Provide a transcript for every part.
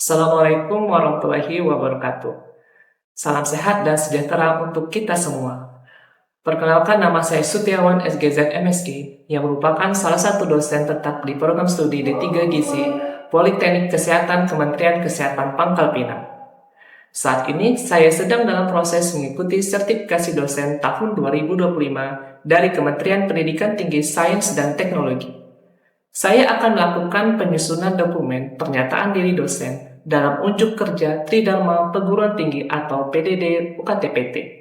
Assalamualaikum warahmatullahi wabarakatuh. Salam sehat dan sejahtera untuk kita semua. Perkenalkan, nama saya Sutiawan SGZ MSI yang merupakan salah satu dosen tetap di program studi D3 Gizi Politeknik Kesehatan Kementerian Kesehatan Pangkal Pinang. Saat ini saya sedang dalam proses mengikuti sertifikasi dosen tahun 2025 dari Kementerian Pendidikan Tinggi Sains dan Teknologi. Saya akan melakukan penyusunan dokumen pernyataan diri dosen dalam unjuk kerja Tridharma Perguruan Tinggi atau PDD UKT-PT.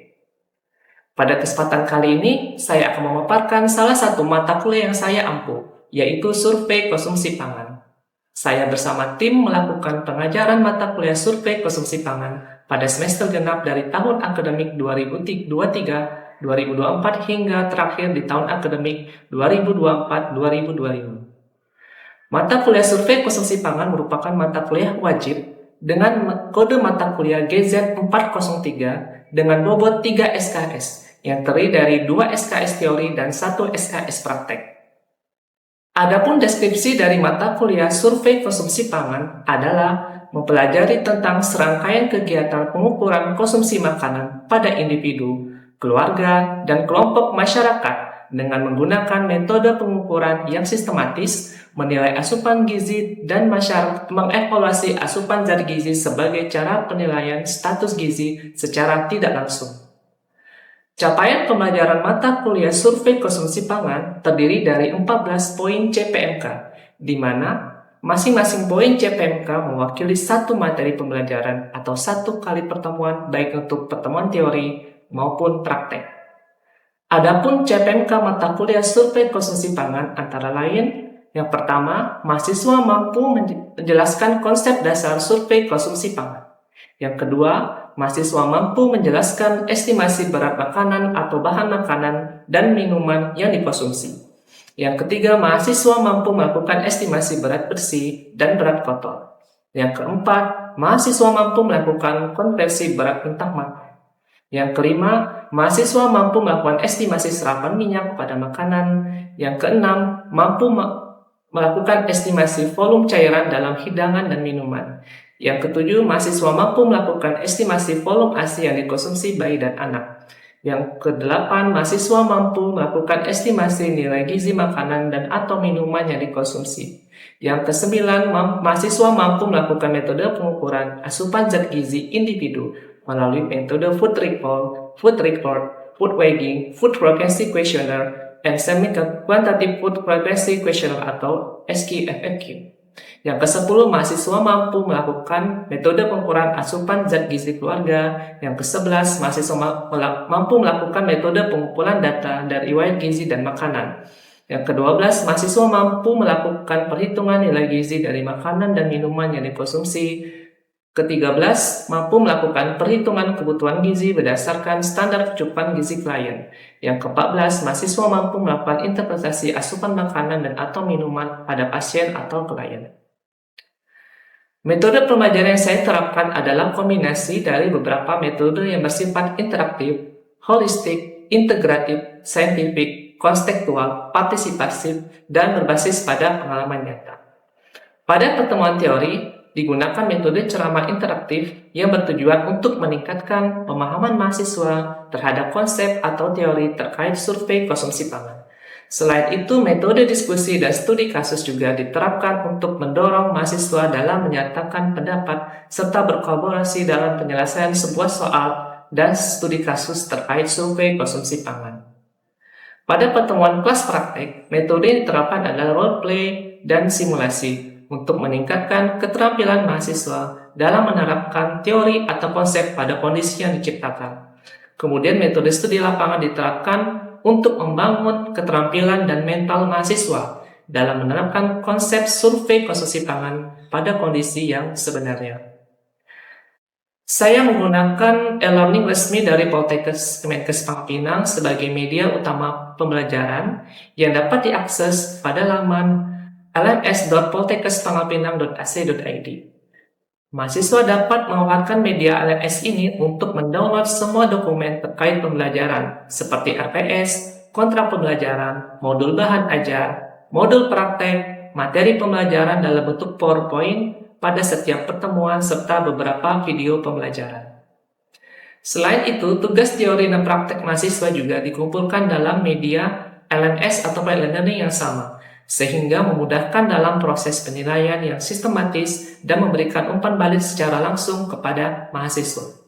Pada kesempatan kali ini, saya akan memaparkan salah satu mata kuliah yang saya ampuh, yaitu Survei Konsumsi Pangan. Saya bersama tim melakukan pengajaran mata kuliah Survei Konsumsi Pangan pada semester genap dari tahun akademik 2023-2024 hingga terakhir di tahun akademik 2024-2025. Mata kuliah Survei Konsumsi Pangan merupakan mata kuliah wajib dengan kode mata kuliah GZ403 dengan bobot 3 SKS yang terdiri dari 2 SKS teori dan 1 SKS praktek. Adapun deskripsi dari mata kuliah Survei Konsumsi Pangan adalah mempelajari tentang serangkaian kegiatan pengukuran konsumsi makanan pada individu, keluarga, dan kelompok masyarakat dengan menggunakan metode pengukuran yang sistematis, menilai asupan gizi, dan mengevaluasi asupan zat gizi sebagai cara penilaian status gizi secara tidak langsung. Capaian pembelajaran mata kuliah Survei Konsumsi Pangan terdiri dari 14 poin CPMK, di mana masing-masing poin CPMK mewakili satu materi pembelajaran atau satu kali pertemuan baik untuk pertemuan teori maupun praktek. Adapun CPMK mata kuliah Survei Konsumsi Pangan antara lain, yang pertama, mahasiswa mampu menjelaskan konsep dasar survei konsumsi pangan. Yang kedua, mahasiswa mampu menjelaskan estimasi berat makanan atau bahan makanan dan minuman yang dikonsumsi. Yang ketiga, mahasiswa mampu melakukan estimasi berat bersih dan berat kotor. Yang keempat, mahasiswa mampu melakukan konversi berat mentah makan. Yang kelima, mahasiswa mampu melakukan estimasi serapan minyak pada makanan. Yang keenam, mampu melakukan estimasi volume cairan dalam hidangan dan minuman. Yang ketujuh, mahasiswa mampu melakukan estimasi volume ASI yang dikonsumsi bayi dan anak. Yang kedelapan, mahasiswa mampu melakukan estimasi nilai gizi makanan dan atau minuman yang dikonsumsi. Yang kesembilan, mahasiswa mampu melakukan metode pengukuran asupan zat gizi individu melalui metode food recall, food report, food weighing, food frequency questionnaire, and semi-quantitative food frequency questionnaire atau SQFQ. Yang ke-10, mahasiswa mampu melakukan metode pengukuran asupan zat gizi keluarga. Yang ke-11, mahasiswa mampu melakukan metode pengumpulan data dari riwayat gizi dan makanan. Yang ke-12, mahasiswa mampu melakukan perhitungan nilai gizi dari makanan dan minuman yang dikonsumsi. Ke-13, mampu melakukan perhitungan kebutuhan gizi berdasarkan standar kecukupan gizi klien. Yang ke-14, mahasiswa mampu melakukan interpretasi asupan makanan dan atau minuman pada pasien atau klien. Metode pembelajaran yang saya terapkan adalah kombinasi dari beberapa metode yang bersifat interaktif, holistik, integratif, saintifik, konstekstual, partisipasif, dan berbasis pada pengalaman nyata. Pada pertemuan teori, digunakan metode ceramah interaktif yang bertujuan untuk meningkatkan pemahaman mahasiswa terhadap konsep atau teori terkait survei konsumsi pangan. Selain itu, metode diskusi dan studi kasus juga diterapkan untuk mendorong mahasiswa dalam menyatakan pendapat serta berkolaborasi dalam penyelesaian sebuah soal dan studi kasus terkait survei konsumsi pangan. Pada pertemuan kelas praktek, metode yang diterapkan adalah role play dan simulasi untuk meningkatkan keterampilan mahasiswa dalam menerapkan teori atau konsep pada kondisi yang diciptakan. Kemudian metode studi lapangan diterapkan untuk membangun keterampilan dan mental mahasiswa dalam menerapkan konsep survei konsumsi pangan pada kondisi yang sebenarnya. Saya menggunakan e-learning resmi dari Poltekkes Kemenkes Pangkal Pinang sebagai media utama pembelajaran yang dapat diakses pada laman lms.poltekkespangkalpinang.ac.id. Mahasiswa dapat memanfaatkan media LMS ini untuk mendownload semua dokumen terkait pembelajaran seperti RPS, kontrak pembelajaran, modul bahan ajar, modul praktek, materi pembelajaran dalam bentuk PowerPoint, pada setiap pertemuan serta beberapa video pembelajaran. Selain itu, tugas teori dan praktek mahasiswa juga dikumpulkan dalam media LMS atau e-learning yang sama, sehingga memudahkan dalam proses penilaian yang sistematis dan memberikan umpan balik secara langsung kepada mahasiswa.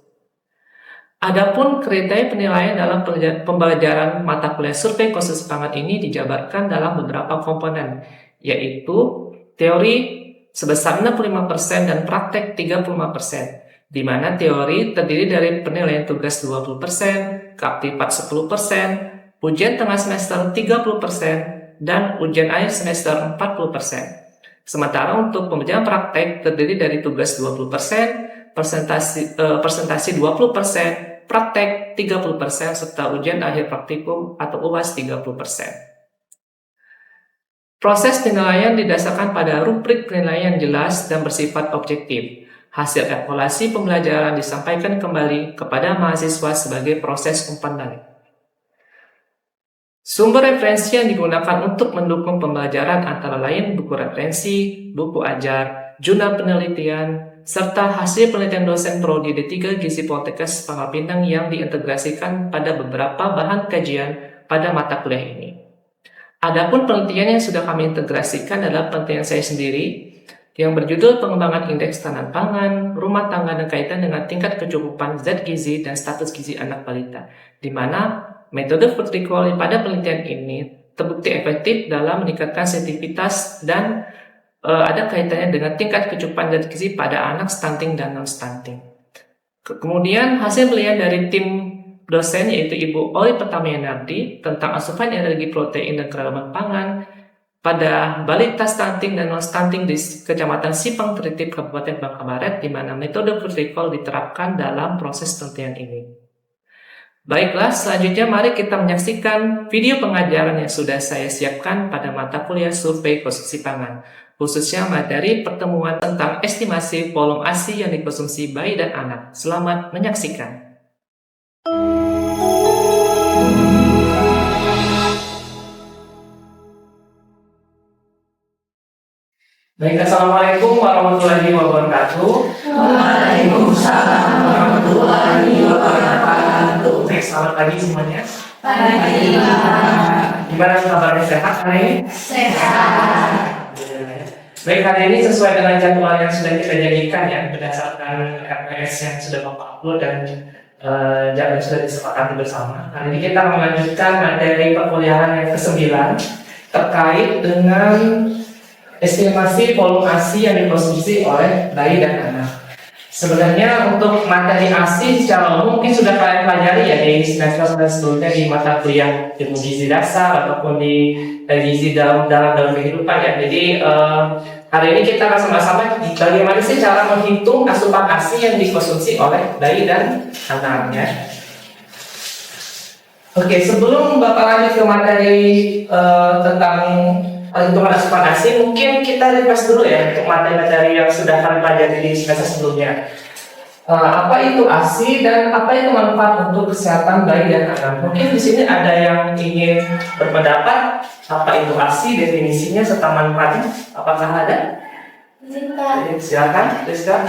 Adapun kriteria penilaian dalam pembelajaran mata kuliah survei konsumsi pangan ini dijabarkan dalam beberapa komponen, yaitu teori sebesar 65% dan praktek 35%, di mana teori terdiri dari penilaian tugas 20%, keaktifan 10%, ujian tengah semester 30%, dan ujian akhir semester 40%. Sementara untuk pembelajaran praktek terdiri dari tugas 20%, presentasi 20%, praktek 30%, serta ujian akhir praktikum atau UAS 30%. Proses penilaian didasarkan pada rubrik penilaian jelas dan bersifat objektif. Hasil evaluasi pembelajaran disampaikan kembali kepada mahasiswa sebagai proses umpan balik. Sumber referensi yang digunakan untuk mendukung pembelajaran antara lain buku referensi, buku ajar, jurnal penelitian, serta hasil penelitian dosen prodi D3 Gizi Poltekkes Pangkal Pinang yang diintegrasikan pada beberapa bahan kajian pada mata kuliah ini. Adapun penelitian yang sudah kami integrasikan adalah penelitian saya sendiri yang berjudul Pengembangan Indeks Tahanan Pangan, Rumah Tangga dan Kaitan dengan Tingkat Kecukupan Zat Gizi dan Status Gizi Anak Balita, di mana metode food recall pada penelitian ini terbukti efektif dalam meningkatkan sensitivitas dan ada kaitannya dengan tingkat kecukupan zat gizi pada anak stunting dan non-stunting. Kemudian hasil penelitian dari tim dosen yaitu Ibu Oli Pertamianardi tentang asupan energi protein dan keragaman pangan pada balita stunting dan non-stunting di Kecamatan Sipang Tritip, Kabupaten Bangka Barat, di mana metode food recall diterapkan dalam proses penelitian ini. Baiklah, selanjutnya mari kita menyaksikan video pengajaran yang sudah saya siapkan pada mata kuliah survei konsumsi pangan, khususnya materi pertemuan tentang estimasi volume ASI yang dikonsumsi bayi dan anak. Selamat menyaksikan. Baik, Assalamualaikum warahmatullahi wabarakatuh. Waalaikumsalam warahmatullahi wabarakatuh. Baik, selamat pagi semuanya. Pagi. Gimana kabarnya, sehat hari ini? Sehat. Baik, hari ini sesuai dengan jadwal yang sudah kita janjikan ya, berdasarkan RPS yang sudah Bapak upload dan jadwal yang sudah disepakati bersama. Hari ini kita melanjutkan materi perkuliahan yang ke-9 terkait dengan estimasi volume ASI yang dikonsumsi oleh bayi dan anak. Sebenarnya untuk materi ASI secara umum mungkin sudah kalian pelajari ya di semester sebelumnya di mata kuliah ilmu gizi dasar ataupun di gizi dalam kehidupan ya. Jadi hari ini kita akan sama-sama bagaimana sih cara menghitung asupan ASI yang dikonsumsi oleh bayi dan anaknya. Oke, sebelum Bapak lanjut ke materi tentang perhitungan asupan ASI, mungkin kita refresh dulu ya untuk materi-materi yang sudah kalian pelajari di semester sebelumnya. Apa itu ASI dan apa itu manfaat untuk kesehatan bayi dan anak? Mungkin di sini ada yang ingin berpendapat apa itu ASI, definisinya serta manfaatnya. Apakah ada? Silakan, Rizka.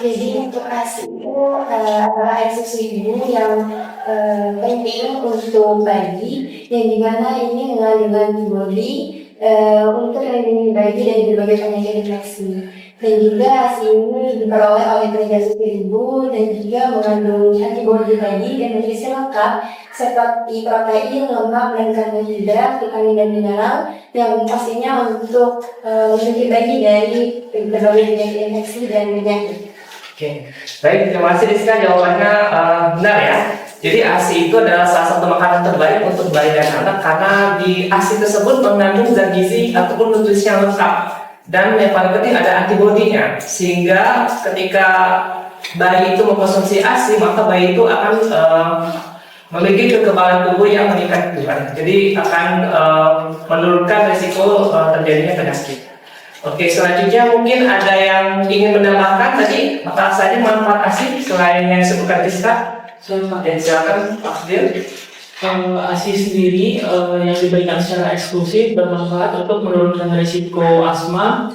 Jadi untuk ASI itu adalah air susu ibu yang penting untuk bayi, yang dimana ini mengandung antibodi untuk melindungi bayi dari berbagai penyakit infeksi. Dan juga ASI ini diperoleh oleh tenaga susu ibu dan juga mengandung antibodi tadi dan nutrisi lengkap seperti protein, lemak, dan karbohidrat, vitamin dan mineral yang pastinya untuk melindungi bayi dari berbagai penyakit infeksi dan penyakit. Oke, baik, terima kasih Rizka, jawabannya benar ya. Jadi ASI itu adalah salah satu makanan terbaik untuk bayi dan anak karena di ASI tersebut mengandung zat gizi ataupun nutrisi yang lengkap dan yang paling penting ada antibodinya, sehingga ketika bayi itu mengkonsumsi ASI maka bayi itu akan memiliki kekebalan tubuh yang meningkat juga. Jadi akan menurunkan risiko terjadinya penyakit. Oke, selanjutnya mungkin ada yang ingin menambahkan tadi apa saja manfaat ASI selain yang disebutkan Rizka? Silakan Pak Fadil. ASI sendiri yang diberikan secara eksklusif bermanfaat untuk menurunkan risiko asma,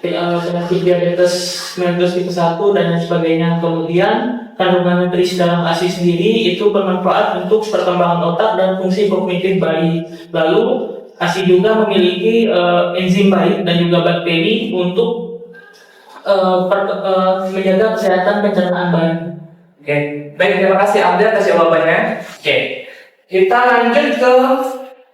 penyakit diabetes mellitus tipe 1 dan lain sebagainya. Kemudian kandungan nutrisi dalam ASI sendiri itu bermanfaat untuk perkembangan otak dan fungsi kognitif bayi. Lalu ASI juga memiliki enzim baik dan juga bakteri untuk menjaga kesehatan pencernaan bayi. Oke, baik, terima kasih Abdul atas jawabannya. Oke, kita lanjut ke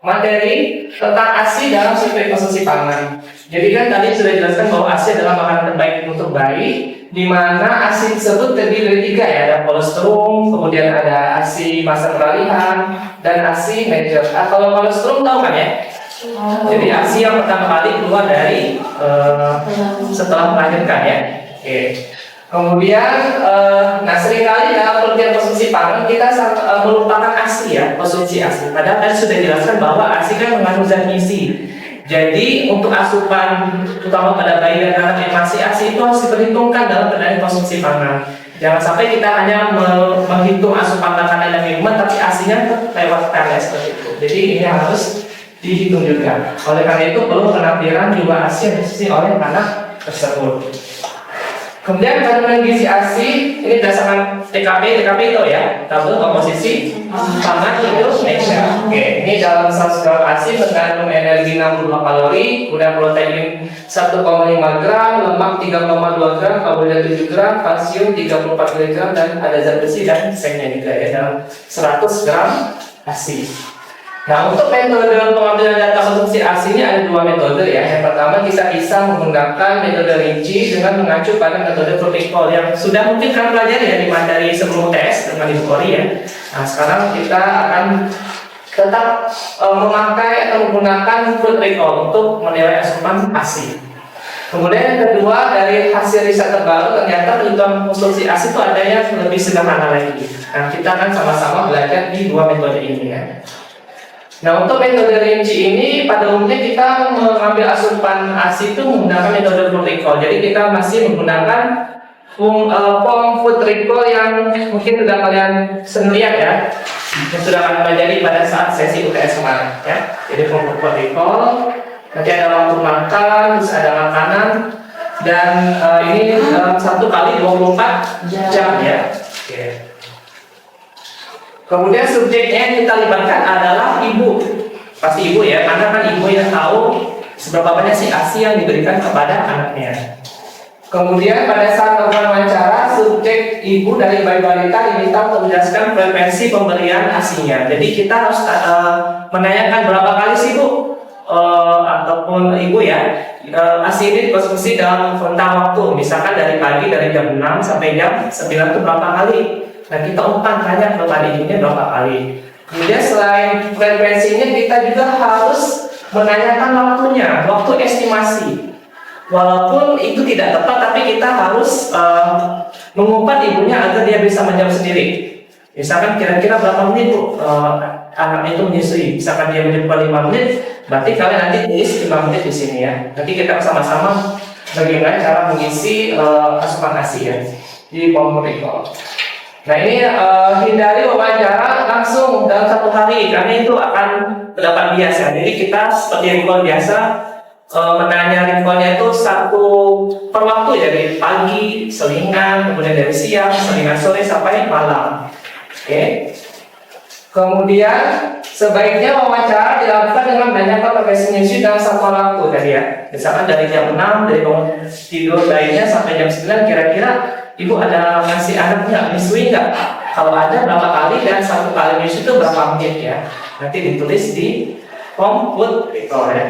materi tentang ASI dalam survei konsumsi pangan. Jadi kan tadi sudah dijelaskan bahwa ASI adalah makanan terbaik untuk bayi, di mana ASI tersebut terdiri dari 3 ya, ada kolostrum, kemudian ada ASI masa peralihan, dan ASI major. Kalau kolostrum tahu kan ya? Jadi ASI yang pertama kali keluar dari setelah melahirkan ya. Oke. Kemudian, nah seringkali dalam penelitian konsumsi pangan kita melupakan ASI ya, konsumsi ASI. Padahal tadi sudah dijelaskan bahwa ASI kan mengandung zat gizi. Jadi untuk asupan, terutama pada bayi dan anak yang masih ASI itu harus diperhitungkan dalam penelitian konsumsi pangan. Jangan sampai kita hanya menghitung asupan makanan dan minuman, tapi ASI-nya lewat PLS seperti itu. Jadi ini harus dihitung juga. Oleh karena itu perlu penampilan juga ASI yang diisi oleh anak tersebut. Kemudian kandungan gizi ASI ini berdasarkan TKP itu ya, tabel komposisi pangan Indonesia. Oke, ini dalam 100 gram ASI mengandung energi 62 kalori, kemudian protein 1,5 gram, lemak 3,2 gram, karbohidrat 7 gram, kalsium 34 mg, dan ada zat besi dan sengnya juga ya dalam 100 gram ASI. Nah, untuk metode pengambilan data konsumsi ASI ini ada 2 metode ya. Yang pertama kita bisa menggunakan metode rinci dengan mengacu pada metode food recall yang sudah mungkin kalian pelajari ya di materi sebelum tes dengan Ibu Kori ya. Nah, sekarang kita akan tetap memakai atau menggunakan food recall untuk menilai asupan ASI. Kemudian yang kedua, dari hasil riset terbaru ternyata perhitungan konsumsi ASI itu ada yang lebih sederhana lagi. Nah, kita akan sama-sama belajar di 2 metode ini ya. Nah, untuk metode rinci ini pada umumnya kita mengambil asupan ASI itu menggunakan metode food recall. Jadi kita masih menggunakan form food recall yang mungkin sudah kalian sering lihat ya, yang sudah kalian pelajari pada saat sesi UTS kemarin ya. Jadi form food recall, nanti ada waktu makan, terus ada makanan, dan ini 1 kali 24 jam ya. Oke. Kemudian subjeknya yang kita libatkan adalah ibu, pasti ibu ya, karena kan ibu yang tahu seberapa banyak sih ASI yang diberikan kepada anaknya. Kemudian pada saat melakukan wawancara, subjek ibu dari bayi balita diminta untuk menjelaskan frekuensi pemberian ASI-nya. Jadi kita harus menanyakan berapa kali sih bu, ataupun ibu ya, ASI ini dikonsumsi dalam rentang waktu, misalkan dari pagi dari jam 6 sampai jam 9 itu berapa kali. Nah, kita umpan tanya kepada ibunya berapa kali. Kemudian selain frekuensinya, kita juga harus menanyakan waktunya, waktu estimasi. Walaupun itu tidak tepat, tapi kita harus mengumpat ibunya agar dia bisa menjawab sendiri. Misalkan kira-kira berapa menit bu anak itu menyusui. Misalkan dia menjawab 5 menit, berarti kalian nanti tulis 5 menit di sini ya. Nanti kita sama-sama bagaimana cara mengisi asupan ASI ya di form recall. Nah, ini hindari wawancara langsung dalam 1 hari karena itu akan terdapat bias ya. Jadi kita seperti recall biasa menanya recallnya itu 1 per waktu ya, dari pagi, selingan, kemudian dari siang, selingan sore sampai malam. Oke. Kemudian sebaiknya wawancara dilakukan dengan menanyakan frekuensi menyusui dalam 1 waktu tadi ya. Misalkan dari jam 6 dari bangun tidur bayinya sampai jam 9, kira-kira ibu ada ngasih anaknya menyusui nggak? Kalau ada berapa kali dan 1 kali menyusui itu berapa menit ya? Nanti ditulis di form food recall ya.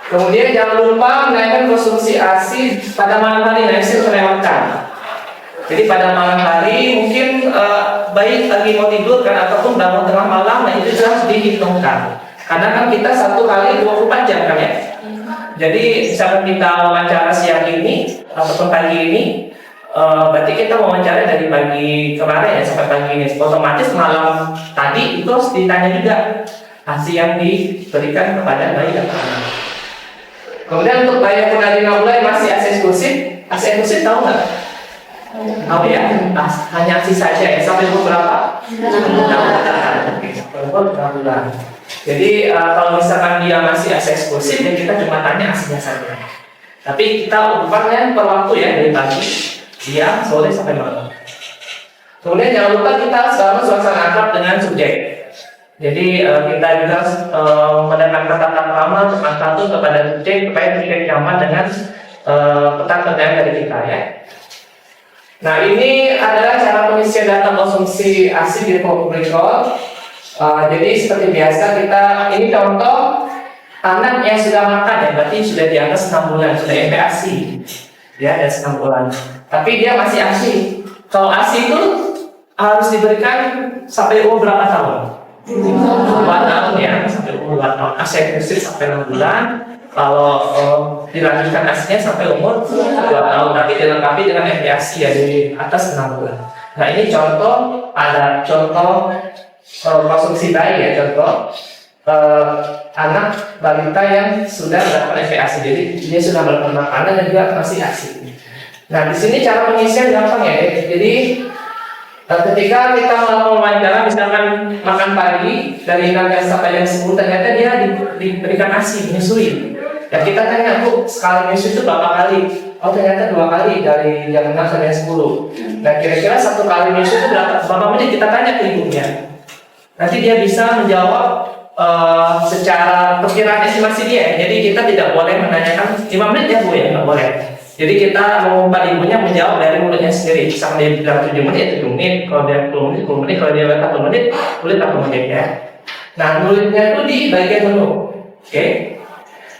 Kemudian jangan lupa menaikkan konsumsi ASI pada malam hari, nah itu terlewatkan. Jadi pada malam hari mungkin bayi lagi mau tidur kan ataupun bangun tengah malam, nah itu harus dihitungkan. Karena kan kita 1 kali 24 jam kan ya. Jadi misalkan kita wawancara siang ini ataupun pagi ini, berarti kita wawancara dari pagi kemarin ya sampai pagi ini. Otomatis malam tadi itu harus ditanya juga ASI yang diberikan kepada bayi dan anak. Kemudian untuk bayi yang pernah dinamulai masih ASI eksklusif tahu nggak? Tahu ya? Hanya ASI saja ya, sampai umur berapa? 6 bulan. Jadi kalau misalkan dia masih ASI eksklusif, ya kita cuma tanya ASI-nya saja. Tapi kita ubahnya per waktu ya, dari pagi, siang, sore sampai malam. Kemudian jangan lupa kita selalu suasana akrab dengan subjek. Jadi kita juga mendengarkan tata krama sopan santun kepada subjek supaya subjek nyaman dengan pesan-pesan dari kita ya. Nah, ini adalah cara pengisian data konsumsi ASI di Recall. Jadi seperti biasa ini contoh anak yang sudah makan ya, berarti sudah di atas 6 bulan, sudah MP ASI ya, dan 6 bulan. Tapi dia masih ASI. Kalau ASI itu harus diberikan sampai umur berapa tahun? 2 tahun ya, sampai umur 2 tahun. ASI eksklusif sampai 6 bulan. Kalau dilanjutkan ASI-nya sampai umur 2 tahun, tapi dilengkapi dengan MP ASI ya, di atas 6 bulan. Nah, ini contoh, ada contoh konsumsi bayi ya, contoh anak balita yang sudah melakukan MP ASI, jadi dia sudah melakukan makanan dan juga masih ASI. Nah, di sini cara pengisian gampang ya. Jadi ketika kita melakukan wawancara, misalkan makan pagi dari 6 jam sampai jam 10, ternyata dia diberikan ASI, menyusui. Ya kita tanya, Bu, sekali menyusui itu berapa kali? Oh, ternyata 2 kali dari jam 6 sampai jam 10. Nah, kira-kira 1 kali menyusui itu berapa menit? Kita tanya ke ibunya. Nanti dia bisa menjawab secara perkiraan estimasi dia. Jadi kita tidak boleh menanyakan 5 menit ya Bu ya, nggak boleh. Jadi kita mengumpat ibunya menjawab dari mulutnya sendiri. Misalnya dia bilang 7 menit, 7 menit. Kalau dia 10 menit, 10 menit. Kalau dia 1 menit, 1 menit ya. Nah, nulisnya itu di bagian menu. Oke.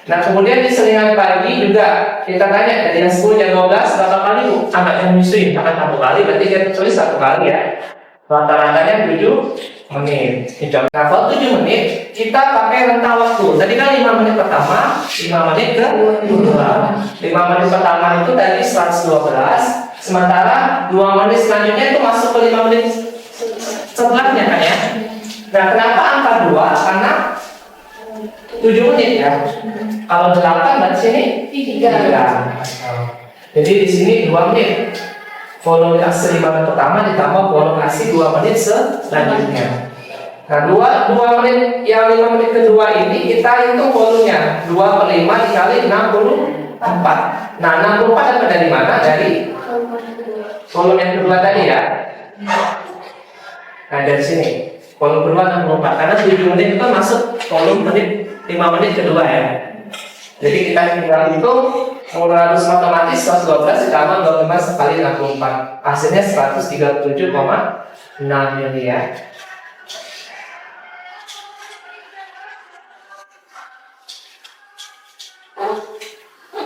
Nah, kemudian di selingan pagi juga kita tanya dari jam 10 jam 12 berapa kali Bu anak yang menyusui? Akan 1 kali, berarti dia tulis 1 kali ya. Rata-ratanya 7 menit. Nah, kalau 7 menit kita pakai rentang waktu. Tadi kan 5 menit pertama, 5 menit ke 2. 5 menit pertama itu dari 112. Sementara 2 menit selanjutnya itu masuk ke 5 menit setelahnya kan ya. Nah, kenapa angka 2? Karena 7 menit ya. Kalau 8 berarti sini 3. Jadi di sini 2 menit. Volume ASI 5 menit pertama ditambah volume ASI 2 menit selanjutnya. Nah, 2 menit yang 5 menit kedua ini kita hitung volumenya. 2 per 5 dikali 64. Nah, 64 dapat dari mana? Dari volume yang kedua tadi ya. Nah, dari sini volume kedua 64. Karena 7 menit itu masuk volume 5 menit kedua ya. Jadi kita tinggal hitung harus matematis 112 ditambah 25 kali 64. Hasilnya 137,6 mili ya.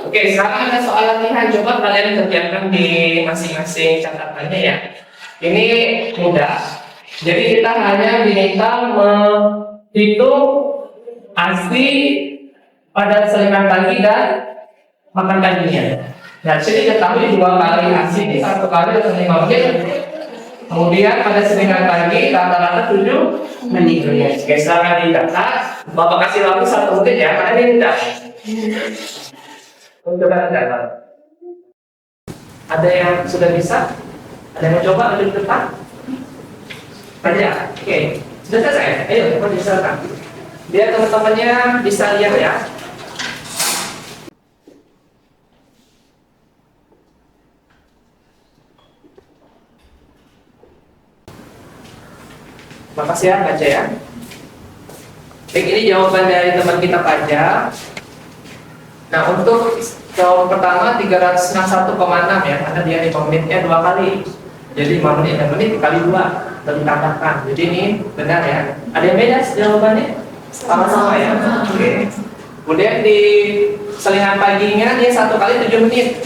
Oke, sekarang ada soal latihan. Coba kalian kerjakan di masing-masing catatannya ya. Ini mudah. Jadi kita hanya diminta menghitung ASI pada selingan pagi dan makan paginya. Nah, sini ketahui 2 kali ASI ini 1 kali atau 5 menit. Kemudian pada selingan pagi rata-rata 7 menit. Oke, silakan dicatat. Bapak kasih waktu 1 menit ya, karena ini tidak. Untuk dalam. Ada yang sudah bisa? Ada yang mau coba lebih cepat? Aja. Oke, sudah selesai. Ayo, coba diserahkan. Biar teman-temannya bisa lihat ya. Makasih ya, baca ya. Baik, ini jawaban dari teman kita Paja. Nah, untuk jawaban pertama 361,6 ya, karena dia 5 menitnya 2 kali. Jadi 5 menit dan menit dikali 2 dan ditambahkan. Jadi ini benar ya. Ada yang beda jawabannya? Sama-sama ya. Oke. Kemudian di selingan paginya dia 1 kali 7 menit.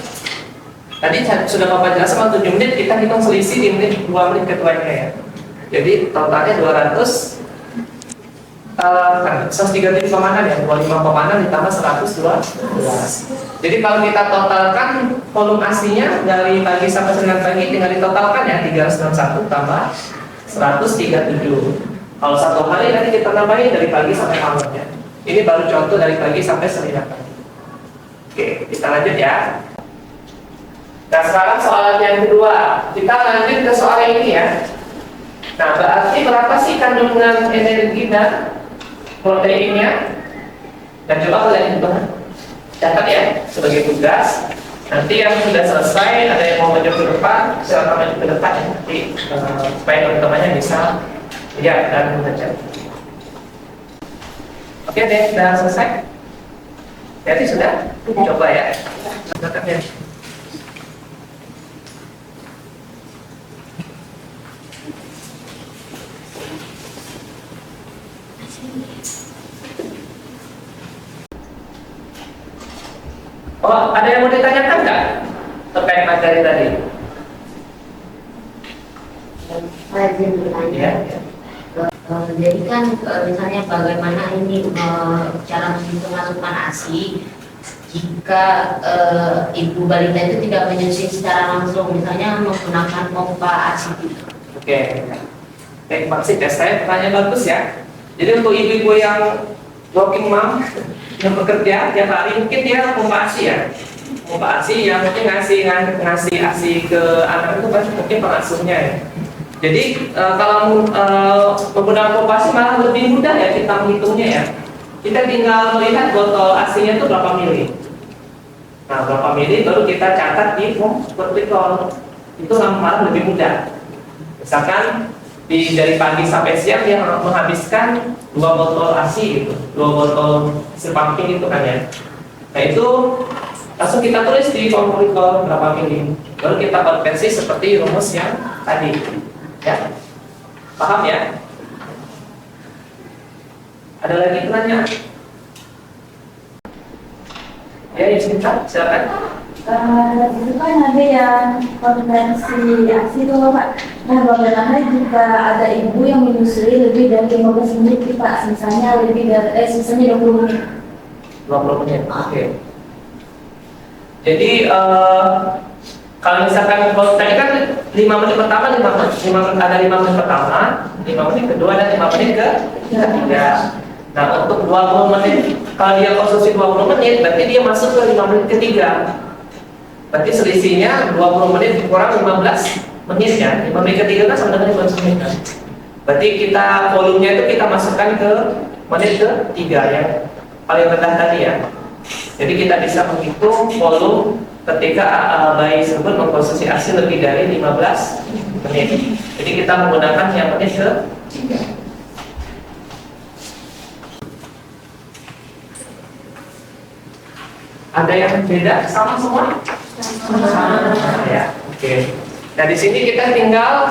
Tadi sudah Bapak jelaskan 7 menit, kita hitung selisih di menit 2 menit keduanya ya. Jadi totalnya 137,6 ya, 25,6 ditambah 112. Jadi kalau kita totalkan volume aslinya dari pagi sampai selingan pagi tinggal ditotalkan ya, 361 tambah 137. Kalau 1 hari nanti kita tambahin dari pagi sampai malamnya. Ini baru contoh dari pagi sampai selingan pagi. Oke, kita lanjut ya. Nah, sekarang soal yang kedua, kita lanjut ke soal ini ya. Nah, berarti berapa sih kandungan energi dan proteinnya? Dan coba kalian hitung. catat ya sebagai tugas. Nanti yang sudah selesai, ada yang mau maju ke depan, silakan maju ke depan ya. Nanti supaya teman-temannya bisa lihat dan membaca. Oke deh, sudah selesai. Jadi sudah, coba ya. Catat ya. Oh, ada yang mau ditanyakan nggak terkait materi tadi? Izin bertanya. Ya. Jadi kan misalnya bagaimana ini cara menghitung asupan ASI jika ibu balita itu tidak menyusui secara langsung, misalnya menggunakan pompa ASI. Oke. Baik, makasih tes saya pertanyaan bagus ya. Jadi untuk ibu-ibu yang working mom yang bekerja tiap hari mungkin dia pompa ASI ya. Pompa ASI yang mungkin ngasih ASI ke anak itu kan mungkin pengasuhnya ya. Jadi kalau menggunakan pompa ASI malah lebih mudah ya kita menghitungnya ya. Kita tinggal melihat botol ASI-nya itu berapa mili. Nah, berapa mili baru kita catat di botol. Itu malah lebih mudah. Misalkan dari pagi sampai siang dia menghabiskan 2 botol ASI gitu, 2 botol hasil pumping itu kan ya. Nah itu langsung kita tulis di kalkulator berapa mili, baru kita konversi seperti rumus yang tadi ya. Paham ya? Ada lagi pertanyaan? Ya, Yustinta, silakan. Itu kan ada yang konversi ASI itu Pak. Nah, bagaimana jika ada ibu yang menyusui lebih dari 15 menit Pak, misalnya misalnya 20 menit. 20 menit, oke. Jadi kalau misalkan kalau tadi kan 5 menit pertama, 5 menit pertama, 5 menit kedua dan 5 menit ketiga. Nah untuk 20 menit, kalau dia konsumsi 20 menit, berarti dia masuk ke 5 menit ketiga. Berarti selisihnya 20 menit dikurang 15 menit ya. 5 menit ketiga kan sama dengan 15 menit kan. Berarti kita volumenya itu kita masukkan ke menit ketiga yang paling rendah tadi ya. Jadi kita bisa menghitung volume ketika bayi tersebut mengkonsumsi ASI lebih dari 15 menit. Jadi kita menggunakan yang menit ketiga. Ada yang beda sama semua? Ya, oke. Nah di sini kita tinggal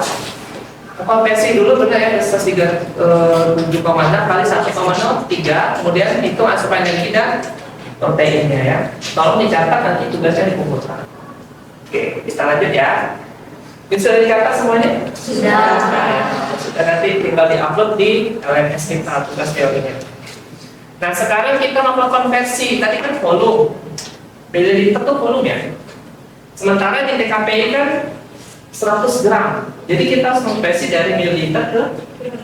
konversi dulu benar ya, 7,6 kali 1,03, kemudian hitung asupan energi dan proteinnya ya. Tolong dicatat, nanti tugasnya dikumpulkan. Oke, kita lanjut ya. Bisa dicatat semuanya? Sudah. Sudah, nanti tinggal diupload di LMS kita tugas teorinya. Nah sekarang kita melakukan konversi, tadi kan volume, mililiter itu volume ya. Sementara di TKPI kan 100 gram, jadi kita harus konversi dari mililiter ke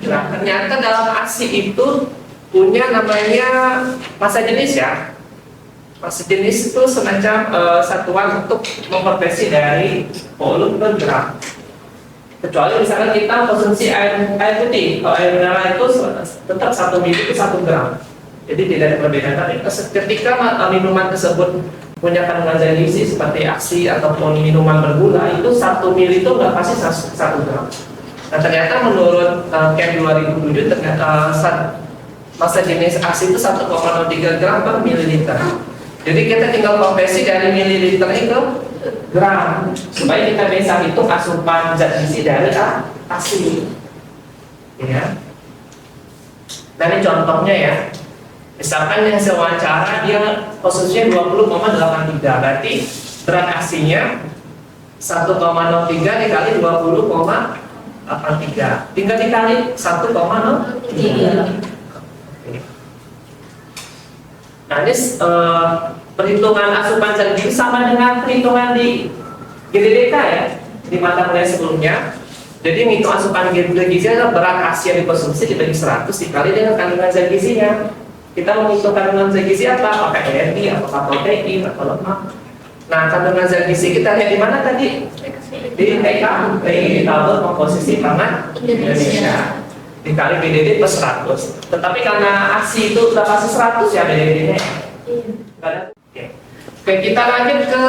gram. Ternyata dalam ASI itu punya namanya massa jenis ya. Massa jenis itu semacam satuan untuk mengkonversi dari volume ke gram. Kecuali misalkan kita konsumsi air putih, kalau air mineral itu tetap 1 mili itu 1 gram. Jadi tidak ada perbedaan. Tapi ketika minuman tersebut punya kandungan zat gizi seperti ASI ataupun minuman bergula, itu 1 mili itu nggak pasti 1 gram. Nah ternyata menurut KEM 2007 ternyata massa jenis ASI itu 1,03 gram per mililiter. Jadi kita tinggal konversi dari mililiter itu gram supaya kita bisa hitung asupan zat gizi dari ASI. Ya. Nah ini contohnya ya. Misalkan yang hasil wawancara dia konsumsinya 20,83, berarti berat ASI-nya 1,03 dikali 20,83, tinggal dikali 1,03. Nah ini perhitungan asupan zat gizi sama dengan perhitungan di GDDK ya, di mata kuliah sebelumnya. Jadi menghitung asupan zat gizi adalah berat ASI yang dikonsumsi dibagi 100 dikali dengan kandungan zat gizinya. Kita menghitung kandungan zat gizi apa? Apakah energi, apakah protein, atau lemak. Nah, kandungan zat gizi kita lihat di mana tadi? Di TKPI, tabel komposisi pangan Indonesia. Dikali BDD per 100. Tetapi karena ASI itu sudah pasti 100 ya BDD-nya. Oke. Oke, kita lanjut ke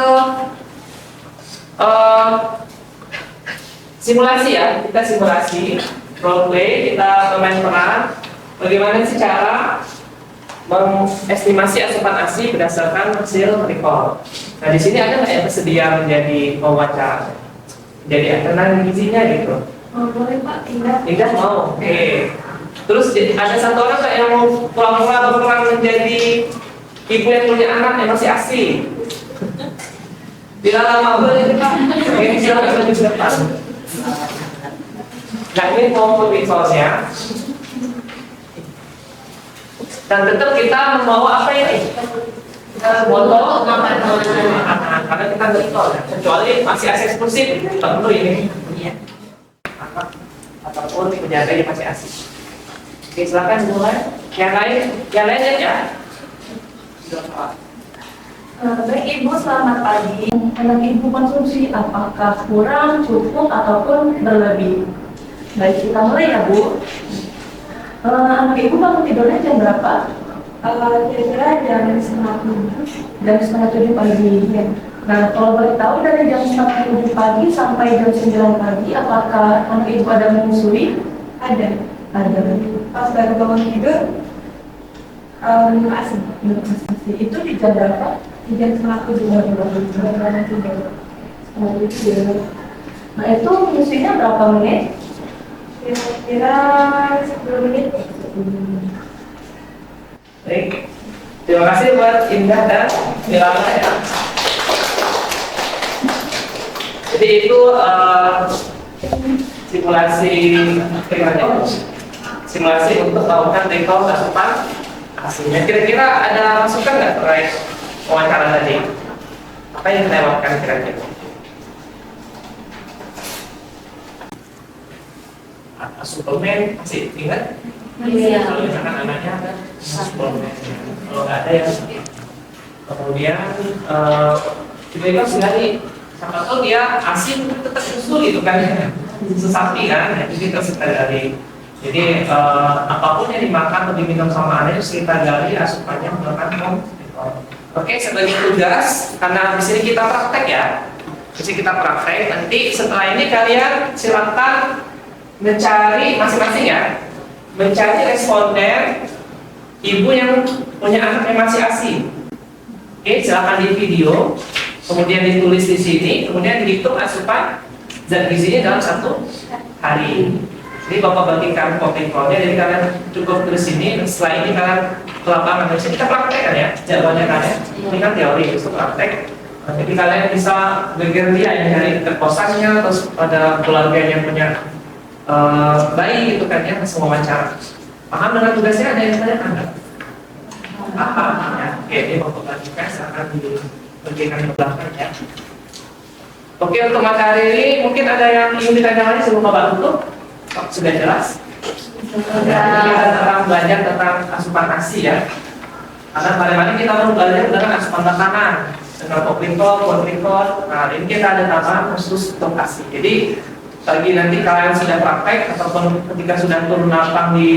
simulasi ya. Kita simulasi role play, kita bermain peran. Bagaimana sih cara mengestimasi asupan ASI berdasarkan hasil recall? Nah, di sini ada nggak yang bersedia menjadi pewawancara? Jadi alternatif gizinya gitu. Boleh Pak, tidak. Tidak mau. Oke. Terus ada satu orang nggak yang mau pura-pura berperan menjadi ibu yang punya anak yang masih ASI? Bila lama boleh Pak. Oke, silakan maju ke depan. Nah, ini mau recallnya. Dan tetap kita membawa apa ini? Botol makanan, karena kita recall ya. Kecuali masih ASI eksklusif, tak perlu ini. Ataupun penjaganya masih ASI. Oke, silakan mulai. Yang lain ya. Baik Ibu, selamat pagi. Anak Ibu konsumsi apakah kurang, cukup, ataupun berlebih? Baik, kita mulai ya Bu. Anak Ibu bangun tidurnya jam berapa? Kira-kira jam 6:30. Jam 6:30 pagi. Ya. Nah, kalau boleh tahu dari jam 6:30 pagi sampai jam 9 pagi, apakah anak Ibu ada menyusui? Ada. Pas baru bangun tidur, minum ASI. Itu di jam berapa? Di jam 6:30. Nah, itu menyusuinya berapa menit? Kira-kira 10 menit. Baik. Terima kasih buat Indah dan Milana ya. Jadi itu simulasi simulasi untuk melakukan recall asupan ASI. Kira-kira ada masukan nggak terkait wawancara tadi? Apa yang dilewatkan kira-kira? Suplemen masih ingat? Iya. Kalau misalkan anaknya ada suplemen, kalau nggak ada ya. Kemudian juga sekali sama tahu dia ASI tetap usul gitu kan, sesapi kan, itu kita sekali. Jadi apapun yang dimakan atau diminum sama anak itu kita gali asupannya menggunakan Oke, sebagai tugas karena di sini kita praktek ya. Di sini kita praktek. Nanti setelah ini kalian silakan mencari masing-masing ya. Mencari responden ibu yang punya anak yang masih ASI. Oke, silakan di video, kemudian ditulis di sini, kemudian dihitung asupan zat gizinya dalam 1 hari. Jadi Bapak bagikan copy-code-nya, jadi kalian cukup tulis ini, setelah ini kalian ke lapangan. Jadi kita praktekkan ya, jadwalnya kalian. Ini kan teori, itu praktek. Jadi kalian bisa bergerilya yang dari terkosannya, terus pada keluarga yang punya bayi gitu kan ya, semua wawancara. Paham dengan tugasnya, ada yang tanya Anda? Paham ya? Oke, ini Bapak bagikan, silahkan dibagikan ke belakang ya. Oke, untuk materi ini mungkin ada yang ingin ditanyakan sebelum Bapak tutup? Sudah jelas? Kita belajar tentang asupan ASI ya. Karena kemarin kita baru belajar tentang asupan makanan, tentang pokrikol. Nah, ini kita ada tambahan khusus untuk ASI. Jadi bagi nanti kalian sudah praktek ataupun ketika sudah turun lapang di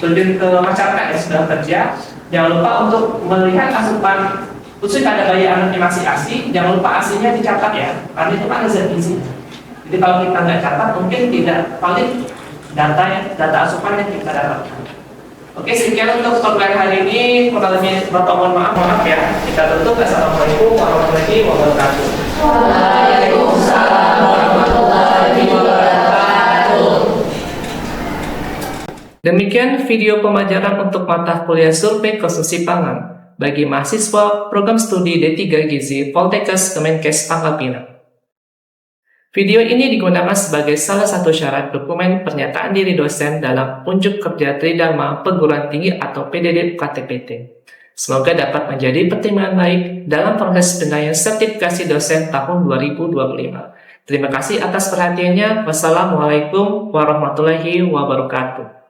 terjun ke masyarakat yang sudah kerja, jangan lupa untuk melihat asupan khusus pada bayi anak yang masih ASI. Jangan lupa ASI-nya dicatat ya, karena itu kan ada zat gizi. Jadi kalau kita nggak catat, mungkin tidak valid data asupan yang kita dapatkan. Oke, sekian untuk program hari ini. Kurang lebih Bapak mohon maaf ya. Kita tutup. Assalamualaikum warahmatullahi wabarakatuh. Waalaikumsalam warahmatullahi wabarakatuh. Demikian video pembelajaran untuk mata kuliah survei konsumsi pangan bagi mahasiswa program studi D3 Gizi Poltekkes Kemenkes Pangkal Pinang. Video ini digunakan sebagai salah satu syarat dokumen pernyataan diri dosen dalam unjuk kerja Tridharma Perguruan Tinggi atau PDD UKT-PT. Semoga dapat menjadi pertimbangan baik dalam proses penilaian sertifikasi dosen tahun 2025. Terima kasih atas perhatiannya. Wassalamualaikum warahmatullahi wabarakatuh.